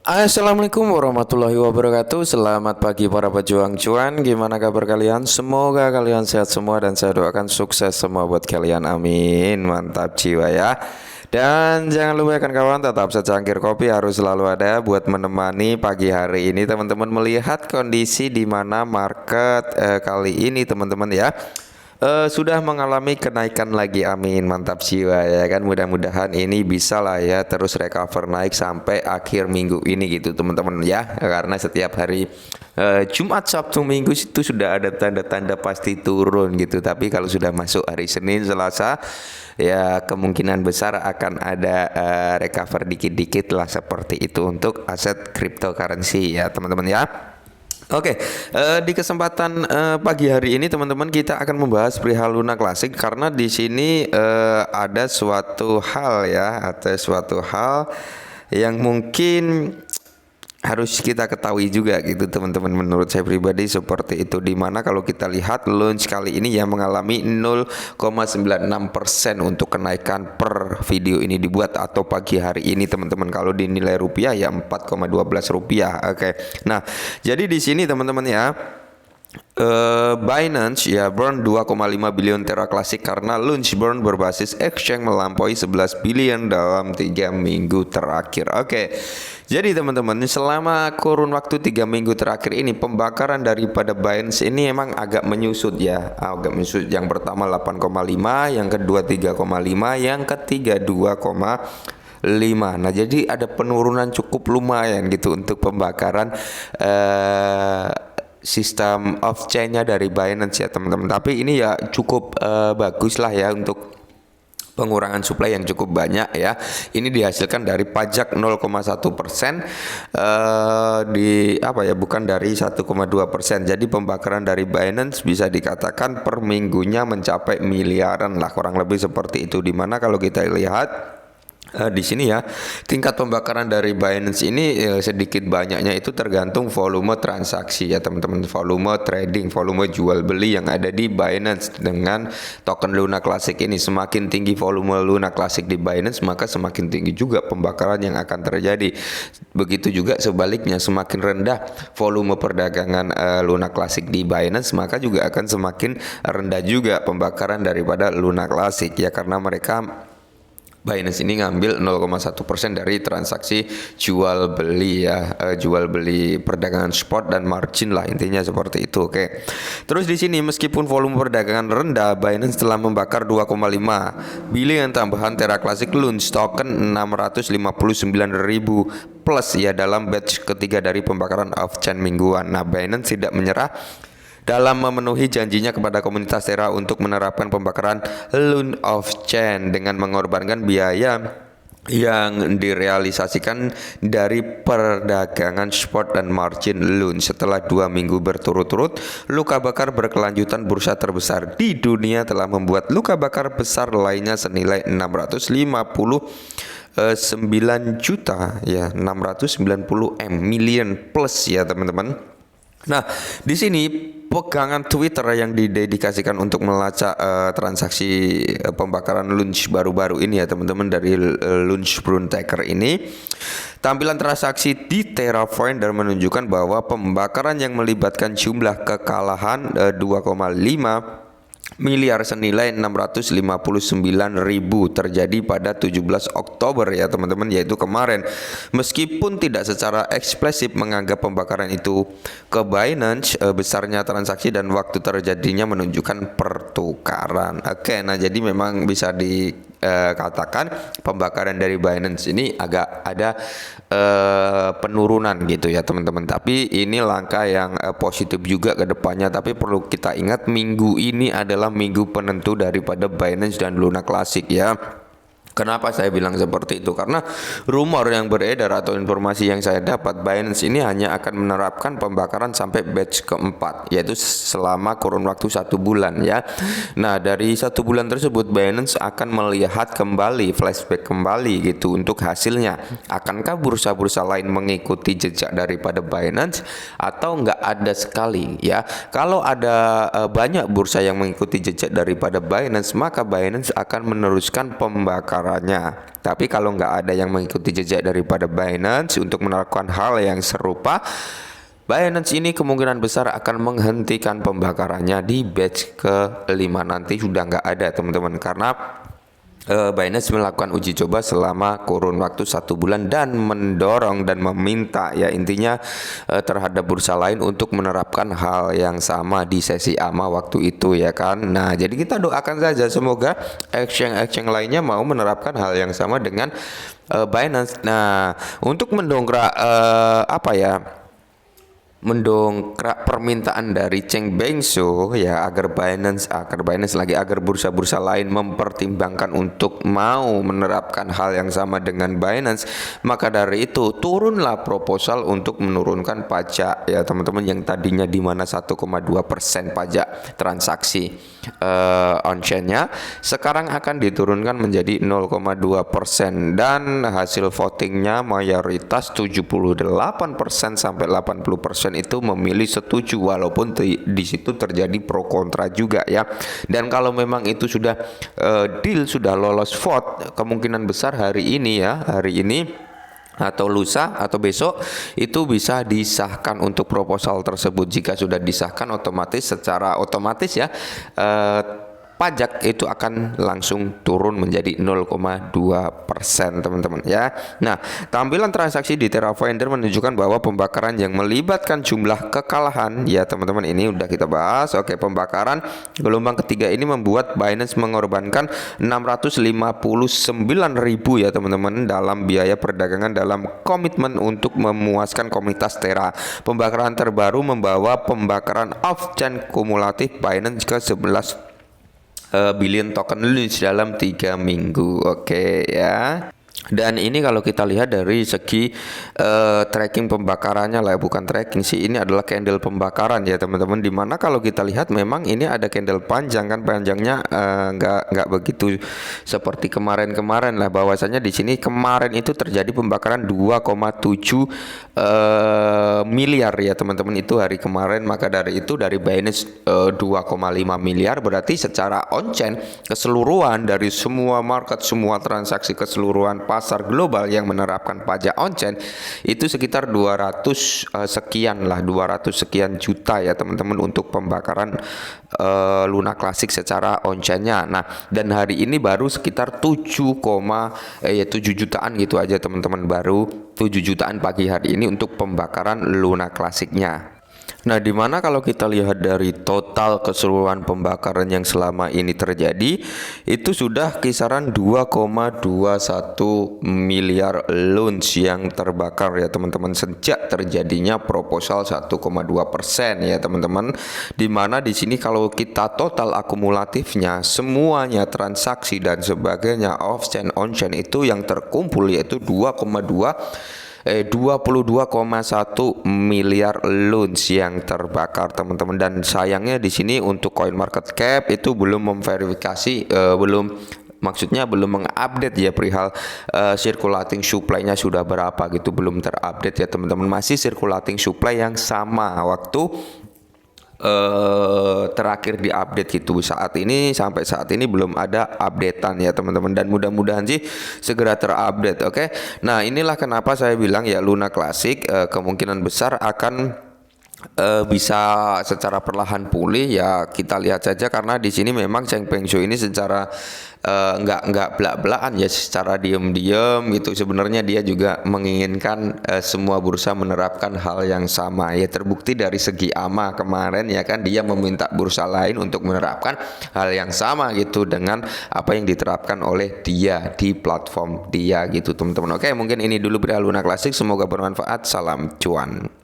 Assalamualaikum warahmatullahi wabarakatuh. Selamat pagi para pejuang cuan. Gimana kabar kalian? Semoga kalian sehat semua dan saya doakan sukses semua buat kalian. Amin. Mantap jiwa ya. Dan jangan lupa kan kawan, tetap secangkir kopi harus selalu ada buat menemani pagi hari ini teman-teman melihat kondisi di mana market kali ini teman-teman ya. Sudah mengalami kenaikan lagi, amin, mantap jiwa ya kan. Mudah-mudahan ini bisa lah ya terus recover naik sampai akhir minggu ini gitu teman-teman ya, karena setiap hari Jumat, Sabtu, Minggu itu sudah ada tanda-tanda pasti turun gitu, tapi kalau sudah masuk hari Senin, Selasa ya kemungkinan besar akan ada recover dikit-dikit lah seperti itu untuk aset cryptocurrency ya teman-teman ya. Oke, di kesempatan pagi hari ini teman-teman kita akan membahas perihal Luna Classic karena di sini ada suatu hal ya, ada suatu hal yang mungkin harus kita ketahui juga gitu teman-teman, menurut saya pribadi seperti itu, dimana kalau kita lihat launch kali ini yang mengalami 0,96% untuk kenaikan per video ini dibuat atau pagi hari ini teman-teman. Kalau dinilai rupiah ya 4,12 rupiah. Oke. Nah, jadi di sini teman-teman ya, Binance ya burn 2,5 billion Terra Classic karena launch burn berbasis exchange melampaui 11 billion dalam 3 minggu terakhir. Oke. Jadi teman-teman, selama kurun waktu 3 minggu terakhir ini pembakaran daripada Binance ini emang agak menyusut ya. Agak menyusut. Yang pertama 8,5, yang kedua 3,5, yang ketiga 2,5. Nah, jadi ada penurunan cukup lumayan gitu untuk pembakaran sistem off chain-nya dari Binance ya teman-teman. Tapi ini ya cukup bagus lah ya untuk pengurangan supply yang cukup banyak ya. Ini dihasilkan dari pajak 0,1% di apa ya, bukan dari 1,2%. Jadi pembakaran dari Binance bisa dikatakan per minggunya mencapai miliaran lah, kurang lebih seperti itu. Dimana kalau kita lihat di sini ya, tingkat pembakaran dari Binance ini sedikit banyaknya itu tergantung volume transaksi ya teman-teman, volume trading, volume jual beli yang ada di Binance dengan token Luna Classic ini. Semakin tinggi volume Luna Classic di Binance, maka semakin tinggi juga pembakaran yang akan terjadi. Begitu juga sebaliknya, semakin rendah volume perdagangan Luna Classic di Binance, maka juga akan semakin rendah juga pembakaran daripada Luna Classic ya, karena mereka Binance ini ngambil 0,1% dari transaksi jual beli ya, jual beli perdagangan spot dan margin lah, intinya seperti itu. Oke. Terus di sini meskipun volume perdagangan rendah, Binance telah membakar 2,5 billion tambahan Terra Classic launch token 659.000 plus ya dalam batch ketiga dari pembakaran off-chain mingguan. Nah, Binance tidak menyerah dalam memenuhi janjinya kepada komunitas Terra untuk menerapkan pembakaran Loan off chain dengan mengorbankan biaya yang direalisasikan dari perdagangan spot dan margin loan. Setelah 2 minggu berturut-turut luka bakar berkelanjutan, bursa terbesar di dunia telah membuat luka bakar besar lainnya senilai 659 juta ya, 690 million plus ya teman-teman. Nah, di sini pegangan Twitter yang didedikasikan untuk melacak transaksi pembakaran launch baru-baru ini ya teman-teman, dari launch burn tracker ini. Tampilan transaksi di Terrafinder menunjukkan bahwa pembakaran yang melibatkan jumlah kekalahan 2,5 miliar senilai 659.000 terjadi pada 17 Oktober ya teman-teman, yaitu kemarin. Meskipun tidak secara eksplisit menganggap pembakaran itu ke Binance, besarnya transaksi dan waktu terjadinya menunjukkan pertukaran. Oke, nah jadi memang bisa dikatakan pembakaran dari Binance ini agak ada penurunan gitu ya teman-teman. Tapi ini langkah yang positif juga ke depannya. Tapi perlu kita ingat, minggu ini adalah minggu penentu daripada Binance dan Luna Classic ya. Kenapa saya bilang seperti itu? Karena rumor yang beredar atau informasi yang saya dapat, Binance ini hanya akan menerapkan pembakaran sampai batch keempat, yaitu selama kurun waktu 1 bulan ya. Nah, dari 1 bulan tersebut Binance akan melihat kembali, flashback kembali gitu untuk hasilnya. Akankah bursa-bursa lain mengikuti jejak daripada Binance atau nggak ada sekali ya? Kalau ada banyak bursa yang mengikuti jejak daripada Binance, maka Binance akan meneruskan pembakaran. Tapi kalau nggak ada yang mengikuti jejak daripada Binance untuk menerapkan hal yang serupa, Binance ini kemungkinan besar akan menghentikan pembakarannya di batch ke-5 nanti. Sudah nggak ada teman-teman, karena Binance melakukan uji coba selama kurun waktu 1 bulan dan mendorong dan meminta ya intinya terhadap bursa lain untuk menerapkan hal yang sama di sesi AMA waktu itu ya kan. Nah, jadi kita doakan saja semoga exchange lainnya mau menerapkan hal yang sama dengan Binance. Nah, untuk mendongkrak mendongkrak permintaan dari Cheng Bengso ya agar bursa-bursa lain mempertimbangkan untuk mau menerapkan hal yang sama dengan Binance, maka dari itu turunlah proposal untuk menurunkan pajak ya teman-teman, yang tadinya di mana 1,2% pajak transaksi on-chain-nya sekarang akan diturunkan menjadi 0,2%, dan hasil votingnya mayoritas 78% sampai 80% itu memilih setuju, walaupun di situ terjadi pro kontra juga ya. Dan kalau memang itu sudah deal, sudah lolos vote, kemungkinan besar hari ini atau lusa atau besok itu bisa disahkan untuk proposal tersebut. Jika sudah disahkan, secara otomatis ya pajak itu akan langsung turun menjadi 0,2% teman-teman ya. Nah, tampilan transaksi di Terrafinder menunjukkan bahwa pembakaran yang melibatkan jumlah kekalahan ya teman-teman, ini udah kita bahas. Oke, pembakaran gelombang ketiga ini membuat Binance mengorbankan 659.000 ya teman-teman dalam biaya perdagangan dalam komitmen untuk memuaskan komunitas Terra. Pembakaran terbaru membawa pembakaran off-chain kumulatif Binance ke 11 billion token launch dalam 3 minggu. Oke ya. Dan ini kalau kita lihat dari segi tracking pembakarannya lah, bukan tracking sih, ini adalah candle pembakaran ya teman-teman. Dimana kalau kita lihat memang ini ada candle panjang kan, panjangnya nggak begitu seperti kemarin-kemarin lah. Bahwasanya di sini kemarin itu terjadi pembakaran 2,7 miliar ya teman-teman, itu hari kemarin. Maka dari itu dari Binance 2,5 miliar, berarti secara on-chain keseluruhan dari semua market, semua transaksi keseluruhan pasar global yang menerapkan pajak on-chain itu sekitar 200 sekian juta ya teman-teman untuk pembakaran Luna Classic secara on-chain-nya. Nah, dan hari ini baru sekitar 7 jutaan gitu aja teman-teman, baru 7 jutaan pagi hari ini untuk pembakaran Luna Classic-nya. Nah, dimana kalau kita lihat dari total keseluruhan pembakaran yang selama ini terjadi itu sudah kisaran 2,21 miliar launch yang terbakar ya teman-teman sejak terjadinya proposal 1,2% ya teman-teman. Dimana di sini kalau kita total akumulatifnya semuanya transaksi dan sebagainya off-chain on-chain itu yang terkumpul yaitu 22,1 miliar launch yang terbakar teman-teman. Dan sayangnya di sini untuk coin market cap itu belum memverifikasi, belum mengupdate ya perihal circulating supply-nya sudah berapa gitu, belum terupdate ya teman-teman. Masih circulating supply yang sama waktu terakhir diupdate gitu. Sampai saat ini belum ada updatean ya teman-teman, dan mudah-mudahan sih segera terupdate. Oke. Nah, inilah kenapa saya bilang ya Luna Classic kemungkinan besar akan bisa secara perlahan pulih ya. Kita lihat saja, karena di sini memang Cheng Bengso ini secara nggak belak-belakan ya, secara diam-diam gitu. Sebenarnya dia juga menginginkan semua bursa menerapkan hal yang sama ya. Terbukti dari segi AMA kemarin ya kan, dia meminta bursa lain untuk menerapkan hal yang sama gitu dengan apa yang diterapkan oleh dia di platform dia gitu teman-teman. Oke, mungkin ini dulu berita Luna Classic, semoga bermanfaat. Salam cuan.